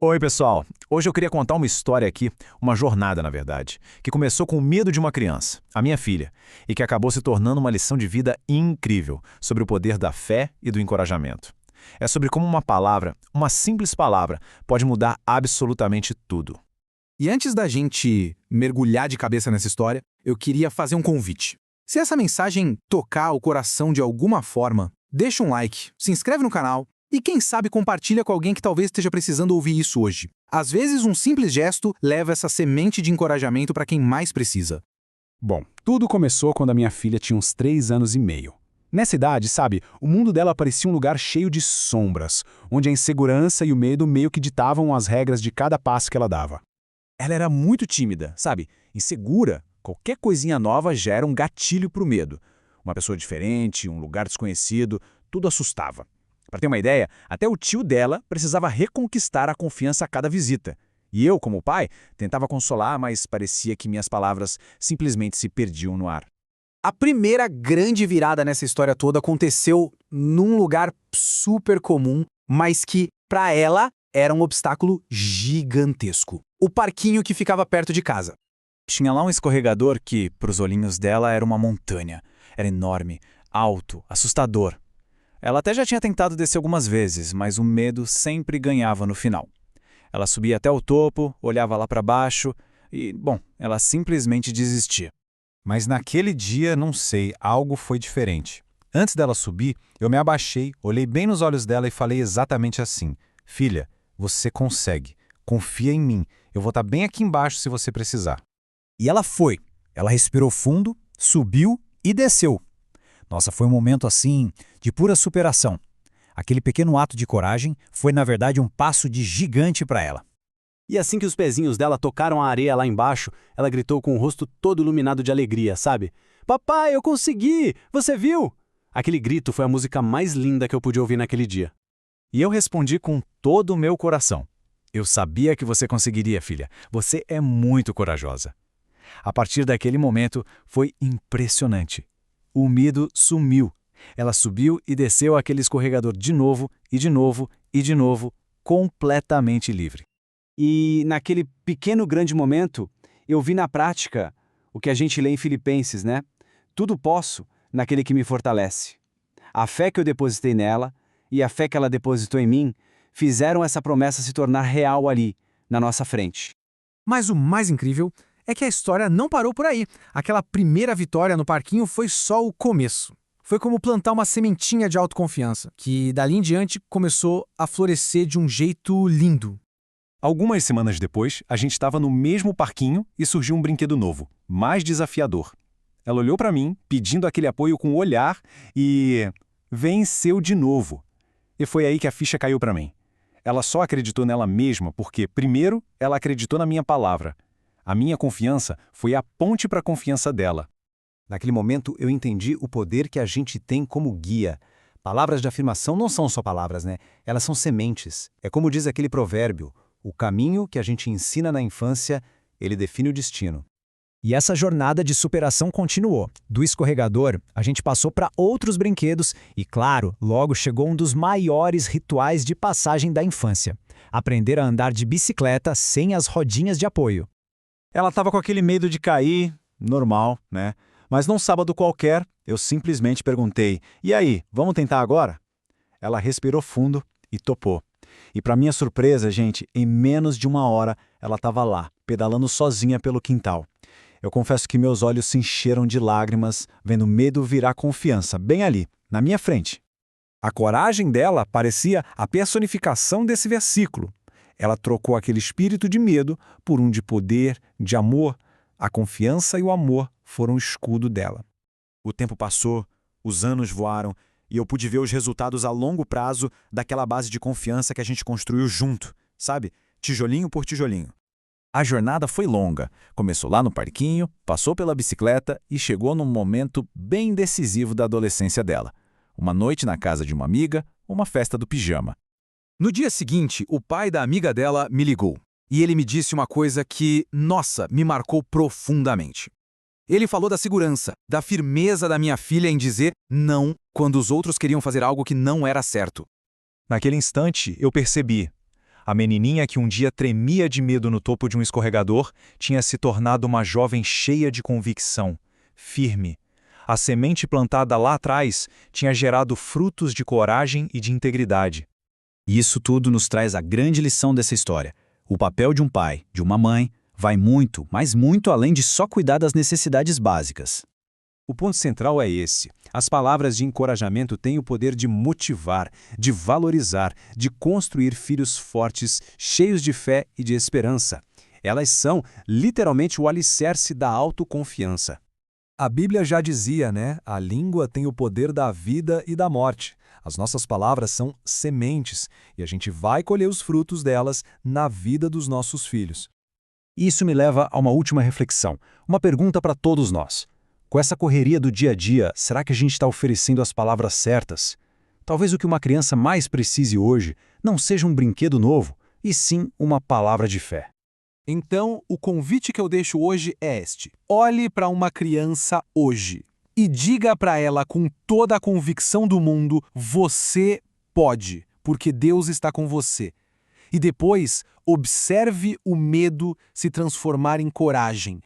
Oi, pessoal! Hoje eu queria contar uma história aqui, uma jornada, na verdade, que começou com o medo de uma criança, a minha filha, e que acabou se tornando uma lição de vida incrível sobre o poder da fé e do encorajamento. É sobre como uma palavra, uma simples palavra, pode mudar absolutamente tudo. E antes da gente mergulhar de cabeça nessa história, eu queria fazer um convite. Se essa mensagem tocar o coração de alguma forma, deixa um like, se inscreve no canal e quem sabe compartilha com alguém que talvez esteja precisando ouvir isso hoje. Às vezes um simples gesto leva essa semente de encorajamento para quem mais precisa. Bom, tudo começou quando a minha filha tinha uns 3 anos e meio. Nessa idade, sabe, o mundo dela parecia um lugar cheio de sombras, onde a insegurança e o medo meio que ditavam as regras de cada passo que ela dava. Ela era muito tímida, sabe, insegura. Qualquer coisinha nova gera um gatilho pro medo. Uma pessoa diferente, um lugar desconhecido, tudo assustava. Para ter uma ideia, até o tio dela precisava reconquistar a confiança a cada visita. E eu, como pai, tentava consolar, mas parecia que minhas palavras simplesmente se perdiam no ar. A primeira grande virada nessa história toda aconteceu num lugar super comum, mas que, para ela, era um obstáculo gigantesco. O parquinho que ficava perto de casa. Tinha lá um escorregador que, para os olhinhos dela, era uma montanha. Era enorme, alto, assustador. Ela até já tinha tentado descer algumas vezes, mas o medo sempre ganhava no final. Ela subia até o topo, olhava lá para baixo e, bom, ela simplesmente desistia. Mas naquele dia, não sei, algo foi diferente. Antes dela subir, eu me abaixei, olhei bem nos olhos dela e falei exatamente assim: Filha, você consegue. Confia em mim. Eu vou estar bem aqui embaixo se você precisar. E ela foi. Ela respirou fundo, subiu e desceu. Nossa, foi um momento assim de pura superação. Aquele pequeno ato de coragem foi, na verdade, um passo de gigante para ela. E assim que os pezinhos dela tocaram a areia lá embaixo, ela gritou com o rosto todo iluminado de alegria, sabe? Papai, eu consegui! Você viu? Aquele grito foi a música mais linda que eu pude ouvir naquele dia. E eu respondi com todo o meu coração. Eu sabia que você conseguiria, filha. Você é muito corajosa. A partir daquele momento, foi impressionante. O medo sumiu. Ela subiu e desceu aquele escorregador de novo, e de novo, e de novo, completamente livre. E naquele pequeno grande momento, eu vi na prática o que a gente lê em Filipenses, né? Tudo posso naquele que me fortalece. A fé que eu depositei nela e a fé que ela depositou em mim fizeram essa promessa se tornar real ali, na nossa frente. Mas o mais incrível é que a história não parou por aí. Aquela primeira vitória no parquinho foi só o começo. Foi como plantar uma sementinha de autoconfiança, que dali em diante começou a florescer de um jeito lindo. Algumas semanas depois, a gente estava no mesmo parquinho e surgiu um brinquedo novo, mais desafiador. Ela olhou para mim, pedindo aquele apoio com o olhar e venceu de novo. E foi aí que a ficha caiu para mim. Ela só acreditou nela mesma porque, primeiro, ela acreditou na minha palavra. A minha confiança foi a ponte para a confiança dela. Naquele momento, eu entendi o poder que a gente tem como guia. Palavras de afirmação não são só palavras, né? Elas são sementes. É como diz aquele provérbio: o caminho que a gente ensina na infância, ele define o destino. E essa jornada de superação continuou. Do escorregador, a gente passou para outros brinquedos e, claro, logo chegou um dos maiores rituais de passagem da infância: aprender a andar de bicicleta sem as rodinhas de apoio. Ela estava com aquele medo de cair, normal, né? Mas num sábado qualquer, eu simplesmente perguntei: e aí, vamos tentar agora? Ela respirou fundo e topou. E para minha surpresa, gente, em menos de uma hora, ela estava lá, pedalando sozinha pelo quintal. Eu confesso que meus olhos se encheram de lágrimas, vendo medo virar confiança, bem ali, na minha frente. A coragem dela parecia a personificação desse versículo. Ela trocou aquele espírito de medo por um de poder, de amor. A confiança e o amor foram o escudo dela. O tempo passou, os anos voaram, e eu pude ver os resultados a longo prazo daquela base de confiança que a gente construiu junto, sabe? Tijolinho por tijolinho. A jornada foi longa. Começou lá no parquinho, passou pela bicicleta e chegou num momento bem decisivo da adolescência dela. Uma noite na casa de uma amiga, uma festa do pijama. No dia seguinte, o pai da amiga dela me ligou. E ele me disse uma coisa que, nossa, me marcou profundamente. Ele falou da segurança, da firmeza da minha filha em dizer não quando os outros queriam fazer algo que não era certo. Naquele instante, eu percebi. A menininha que um dia tremia de medo no topo de um escorregador tinha se tornado uma jovem cheia de convicção, firme. A semente plantada lá atrás tinha gerado frutos de coragem e de integridade. E isso tudo nos traz a grande lição dessa história. O papel de um pai, de uma mãe, vai muito, mas muito além de só cuidar das necessidades básicas. O ponto central é esse. As palavras de encorajamento têm o poder de motivar, de valorizar, de construir filhos fortes, cheios de fé e de esperança. Elas são, literalmente, o alicerce da autoconfiança. A Bíblia já dizia, né? A língua tem o poder da vida e da morte. As nossas palavras são sementes e a gente vai colher os frutos delas na vida dos nossos filhos. Isso me leva a uma última reflexão, uma pergunta para todos nós. Com essa correria do dia a dia, será que a gente está oferecendo as palavras certas? Talvez o que uma criança mais precise hoje não seja um brinquedo novo, e sim uma palavra de fé. Então, o convite que eu deixo hoje é este. Olhe para uma criança hoje e diga para ela com toda a convicção do mundo: você pode, porque Deus está com você. E depois, observe o medo se transformar em coragem,